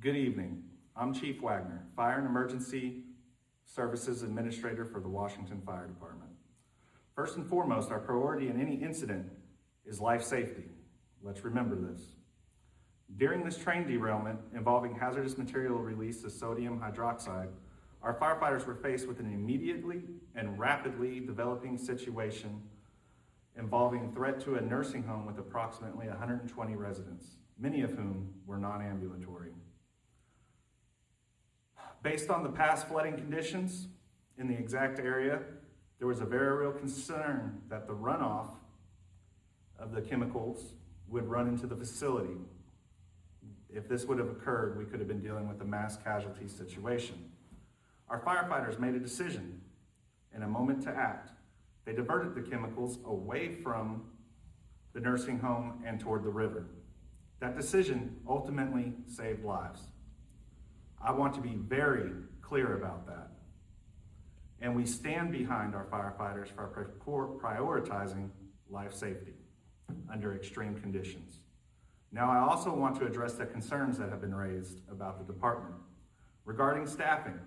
Good evening. I'm Chief Wagner, Fire and Emergency Services Administrator for the Washington Fire Department. First and foremost, our priority in any incident is life safety. Let's remember this. During this train derailment involving hazardous material release of sodium hydroxide, our firefighters were faced with an immediately and rapidly developing situation involving threat to a nursing home with approximately 120 residents, many of whom were non-ambulatory. Based on the past flooding conditions in the exact area, there was a very real concern that the runoff of the chemicals would run into the facility. If this would have occurred, we could have been dealing with a mass casualty situation. Our firefighters made a decision in a moment to act. They diverted the chemicals away from the nursing home and toward the river. That decision ultimately saved lives. I want to be very clear about that. And we stand behind our firefighters for prioritizing life safety under extreme conditions. Now, I also want to address the concerns that have been raised about the department. Regarding staffing,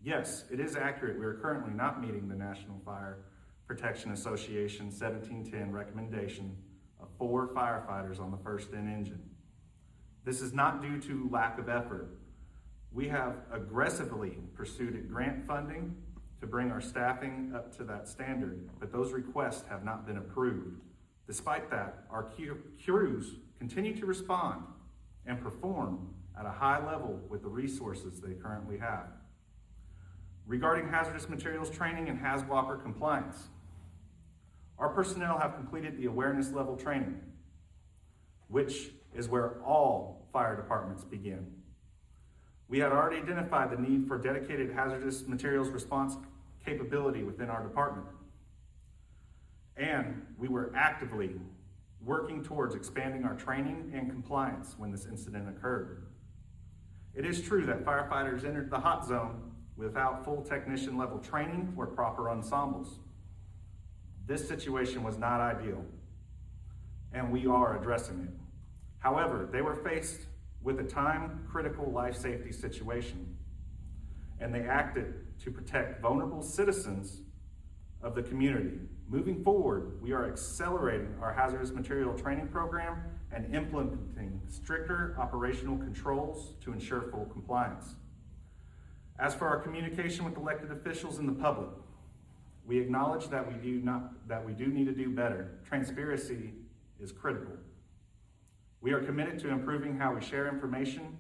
yes, it is accurate we are currently not meeting the National Fire Protection Association 1710 recommendation of 4 firefighters on the first in engine. This is not due to lack of effort. We have aggressively pursued grant funding to bring our staffing up to that standard, but those requests have not been approved. Despite that, our crews continue to respond and perform at a high level with the resources they currently have. Regarding hazardous materials training and HAZWOPER compliance, our personnel have completed the awareness level training, which is where all fire departments begin. We had already identified the need for dedicated hazardous materials response capability within our department. And we were actively working towards expanding our training and compliance when this incident occurred. It is true that firefighters entered the hot zone without full technician level training or proper ensembles. This situation was not ideal, and we are addressing it. However, they were faced with a time-critical life safety situation, and they acted to protect vulnerable citizens of the community. Moving forward, we are accelerating our hazardous material training program and implementing stricter operational controls to ensure full compliance. As for our communication with elected officials and the public, we acknowledge that we do need to do better. Transparency is critical. We are committed to improving how we share information